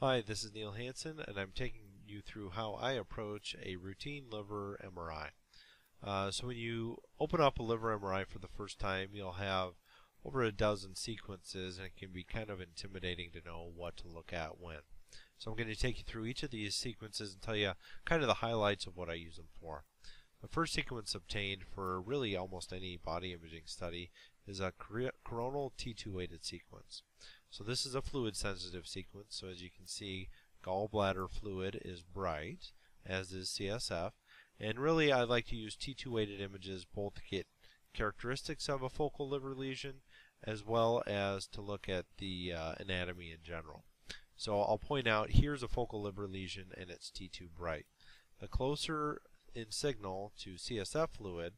Hi, this is Neil Hansen, and I'm taking you through how I approach a routine liver MRI. So when you open up a liver MRI for the first time, you'll have over a dozen sequences, and it can be kind of intimidating to know what to look at when. So I'm going to take you through each of these sequences and tell you kind of the highlights of what I use them for. The first sequence obtained for really almost any body imaging study is a coronal T2 weighted sequence. So this is a fluid sensitive sequence, so as you can see, gallbladder fluid is bright, as is CSF, and really I like to use T2 weighted images both to get characteristics of a focal liver lesion as well as to look at the anatomy in general. So I'll point out here's a focal liver lesion and it's T2 bright. The closer in signal to CSF fluid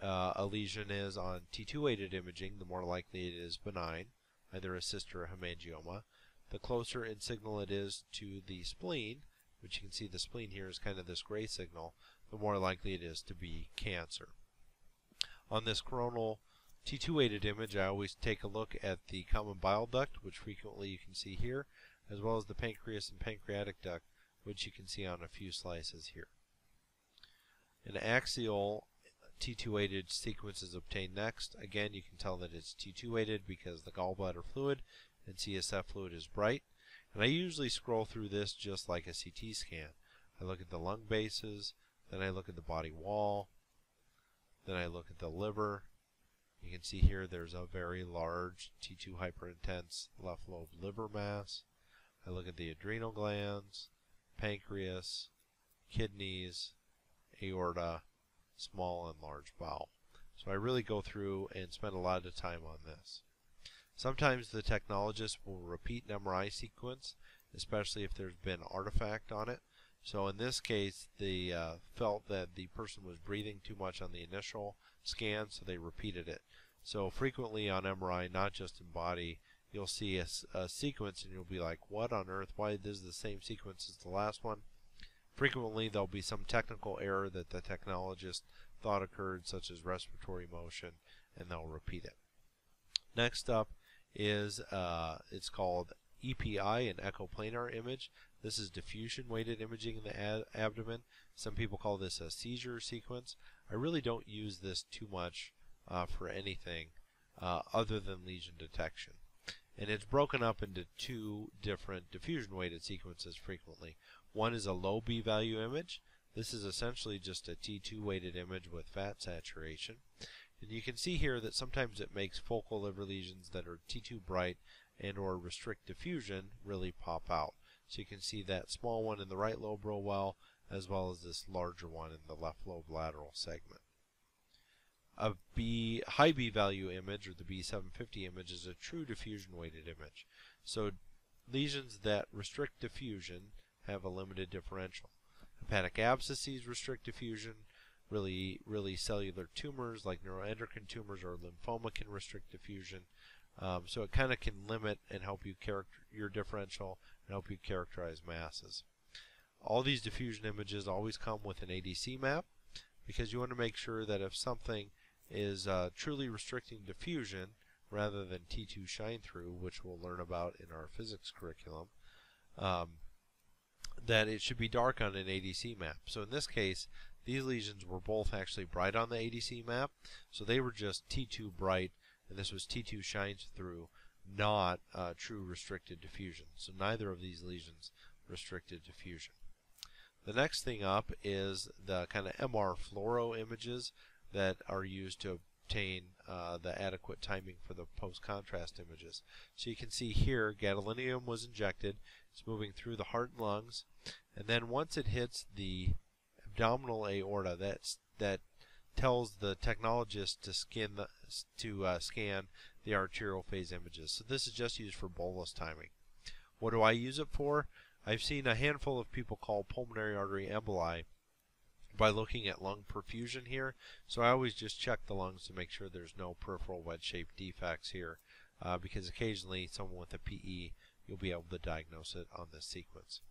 a lesion is on T2 weighted imaging, the more likely it is benign, either a cyst or a hemangioma. The closer in signal it is to the spleen, which you can see the spleen here is kind of this gray signal, the more likely it is to be cancer. On this coronal T2 weighted image, I always take a look at the common bile duct, which frequently you can see here, as well as the pancreas and pancreatic duct, which you can see on a few slices here. An axial T2 weighted sequence is obtained next. Again, you can tell that it's T2 weighted because the gallbladder fluid and CSF fluid is bright. And I usually scroll through this just like a CT scan. I look at the lung bases, then I look at the body wall, then I look at the liver. You can see here there's a very large T2 hyperintense left lobe liver mass. I look at the adrenal glands, pancreas, kidneys, aorta, small and large bowel. So I really go through and spend a lot of time on this. Sometimes the technologist will repeat an MRI sequence, especially if there's been artifact on it. So in this case, they felt that the person was breathing too much on the initial scan, so they repeated it. So frequently on MRI, not just in body, you'll see a sequence and you'll be like, what on earth? Why this is the same sequence as the last one? Frequently there'll be some technical error that the technologist thought occurred, such as respiratory motion, and they'll repeat it. Next up is it's called EPI, an echoplanar image. This is diffusion weighted imaging in the abdomen. Some people call this a seizure sequence. I really don't use this too much for anything other than lesion detection. And it's broken up into two different diffusion weighted sequences frequently. One is a low B value image. This is essentially just a T2 weighted image with fat saturation. And you can see here that sometimes it makes focal liver lesions that are T2 bright and or restrict diffusion really pop out. So you can see that small one in the right lobe real well, as well as this larger one in the left lobe lateral segment. A high B value image, or the B750 image, is a true diffusion weighted image. So lesions that restrict diffusion have a limited differential. Hepatic abscesses restrict diffusion. Really cellular tumors like neuroendocrine tumors or lymphoma can restrict diffusion. So it kind of can limit and help you your differential and help you characterize masses. All these diffusion images always come with an ADC map, because you want to make sure that if something is truly restricting diffusion rather than T2 shine through, which we'll learn about in our physics curriculum, that it should be dark on an ADC map. So in this case, these lesions were both actually bright on the ADC map, so they were just T2 bright, and this was T2 shines through, not true restricted diffusion. So neither of these lesions restricted diffusion. The next thing up is the kind of MR fluoro images that are used to obtain the adequate timing for the post-contrast images. So you can see here gadolinium was injected. It's moving through the heart and lungs, and then once it hits the abdominal aorta, that tells the technologist to scan the arterial phase images. So this is just used for bolus timing. What do I use it for? I've seen a handful of people call pulmonary artery emboli by looking at lung perfusion here. So I always just check the lungs to make sure there's no peripheral wedge-shaped defects here, because occasionally someone with a PE, you'll be able to diagnose it on this sequence.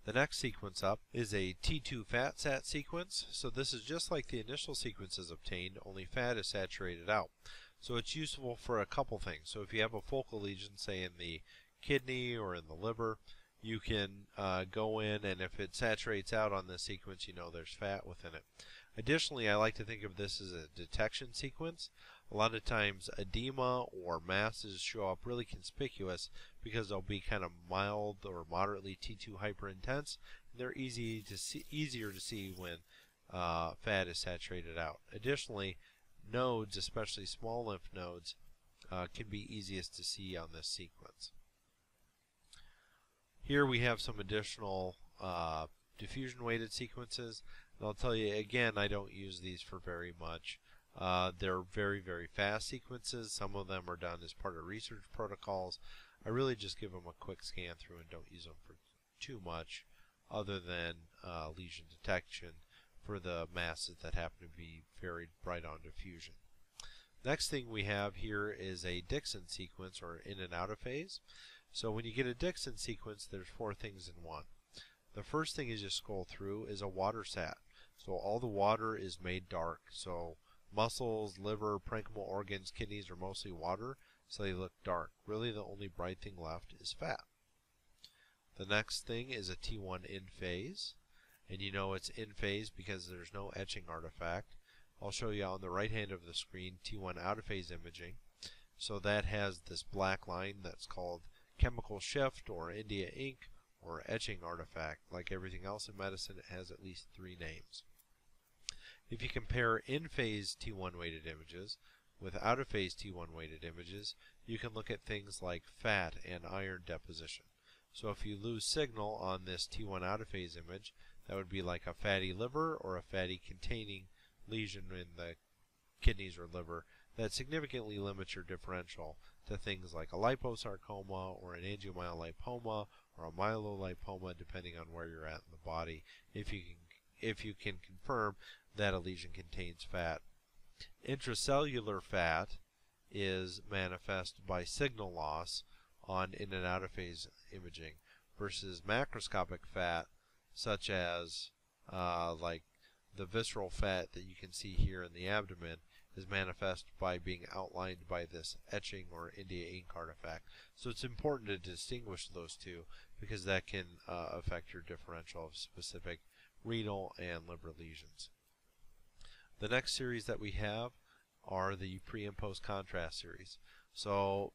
The next sequence up is a T2 fat sat sequence. So this is just like the initial sequences obtained, only fat is saturated out. So it's useful for a couple things. So if you have a focal lesion, say in the kidney or in the liver, you can go in, and if it saturates out on this sequence, you know there's fat within it. Additionally, I like to think of this as a detection sequence. A lot of times edema or masses show up really conspicuous because they'll be kind of mild or moderately T2 hyperintense. They're easier to see when fat is saturated out. Additionally, nodes, especially small lymph nodes, can be easiest to see on this sequence. Here we have some additional diffusion weighted sequences, and I'll tell you again, I don't use these for very much. They're very, very fast sequences. Some of them are done as part of research protocols. I really just give them a quick scan through and don't use them for too much other than lesion detection for the masses that happen to be very bright on diffusion. Next thing we have here is a Dixon sequence, or in and out of phase. So when you get a Dixon sequence, there's 4 things in one. The first thing as you scroll through is a water sat. So all the water is made dark. So muscles, liver, parenchymal organs, kidneys are mostly water, so they look dark. Really the only bright thing left is fat. The next thing is a T1 in phase, and you know it's in phase because there's no etching artifact. I'll show you on the right hand of the screen T1 out of phase imaging. So that has this black line that's called chemical shift or India ink or etching artifact. Like everything else in medicine, it has at least 3 names. If you compare in-phase T1 weighted images with out-of-phase T1 weighted images, you can look at things like fat and iron deposition. So if you lose signal on this T1 out-of-phase image, that would be like a fatty liver or a fatty containing lesion in the kidneys or liver. That significantly limits your differential to things like a liposarcoma or an angiomyolipoma or a myelolipoma, depending on where you're at in the body, if you can confirm that a lesion contains fat. Intracellular fat is manifest by signal loss on in and out of phase imaging, versus macroscopic fat, such as like the visceral fat that you can see here in the abdomen, is manifest by being outlined by this etching or India ink artifact. So it's important to distinguish those two because that can affect your differential of specific renal and liver lesions. The next series that we have are the pre and post contrast series. So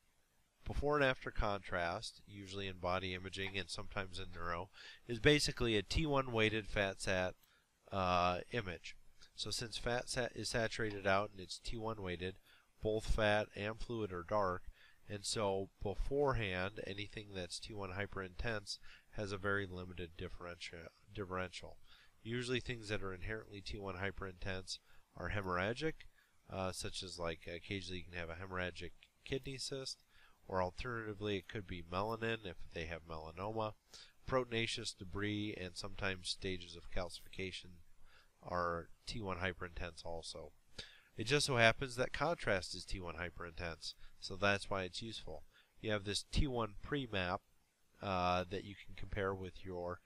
before and after contrast, usually in body imaging and sometimes in neuro, is basically a T1 weighted fat sat image. So since fat is saturated out and it's T1 weighted, both fat and fluid are dark, and so beforehand anything that's T1 hyperintense has a very limited differential. Usually things that are inherently T1 hyperintense are hemorrhagic, such as like occasionally you can have a hemorrhagic kidney cyst, or alternatively it could be melanin if they have melanoma. Proteinaceous debris and sometimes stages of calcification are T1 hyperintense also. It just so happens that contrast is T1 hyperintense, so that's why it's useful. You have this T1 pre-map that you can compare with your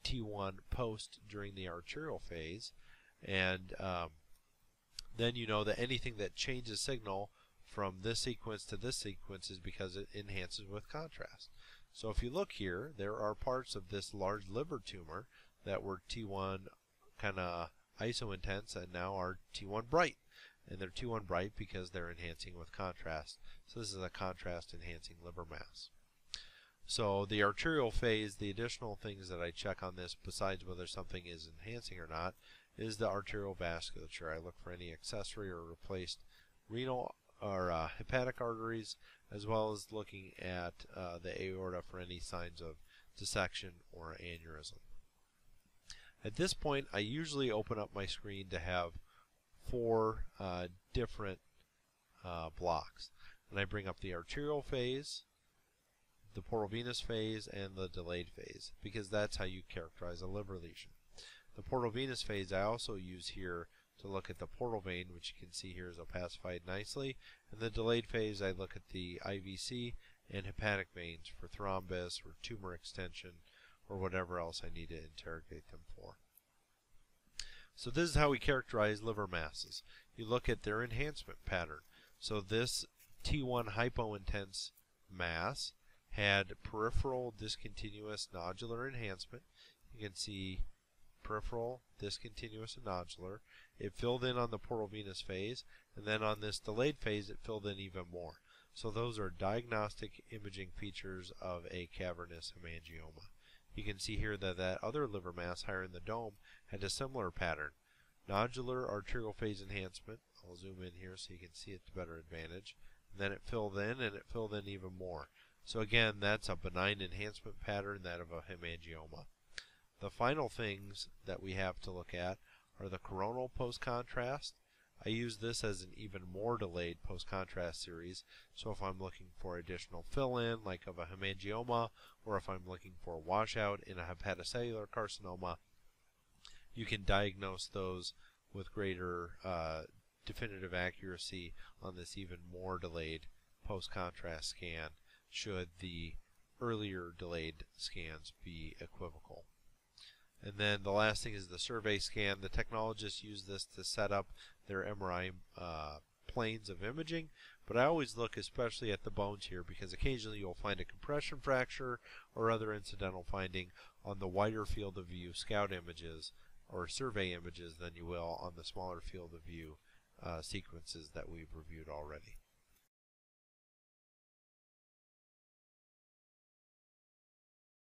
T1 post during the arterial phase, and then you know that anything that changes signal from this sequence to this sequence is because it enhances with contrast. So if you look here, there are parts of this large liver tumor that were T1 kind of iso-intense and now are T1 bright. And they're T1 bright because they're enhancing with contrast. So this is a contrast enhancing liver mass. So the arterial phase, the additional things that I check on this besides whether something is enhancing or not is the arterial vasculature. I look for any accessory or replaced renal or hepatic arteries, as well as looking at the aorta for any signs of dissection or aneurysm. At this point, I usually open up my screen to have 4 different blocks. And I bring up the arterial phase, the portal venous phase, and the delayed phase, because that's how you characterize a liver lesion. The portal venous phase I also use here to look at the portal vein, which you can see here is opacified nicely. And the delayed phase, I look at the IVC and hepatic veins for thrombus or tumor extension or whatever else I need to interrogate them for. So this is how we characterize liver masses. You look at their enhancement pattern. So this T1 hypointense mass had peripheral discontinuous nodular enhancement. You can see peripheral, discontinuous, and nodular. It filled in on the portal venous phase, and then on this delayed phase it filled in even more. So those are diagnostic imaging features of a cavernous hemangioma. You can see here that that other liver mass higher in the dome had a similar pattern. Nodular arterial phase enhancement. I'll zoom in here so you can see it to better advantage. And then it filled in, and it filled in even more. So again, that's a benign enhancement pattern, that of a hemangioma. The final things that we have to look at are the coronal post-contrast. I use this as an even more delayed post-contrast series, so if I'm looking for additional fill-in, like of a hemangioma, or if I'm looking for a washout in a hepatocellular carcinoma, you can diagnose those with greater definitive accuracy on this even more delayed post-contrast scan, should the earlier delayed scans be equivocal. And then the last thing is the survey scan. The technologists use this to set up their MRI planes of imaging, but I always look especially at the bones here, because occasionally you'll find a compression fracture or other incidental finding on the wider field of view scout images or survey images than you will on the smaller field of view sequences that we've reviewed already.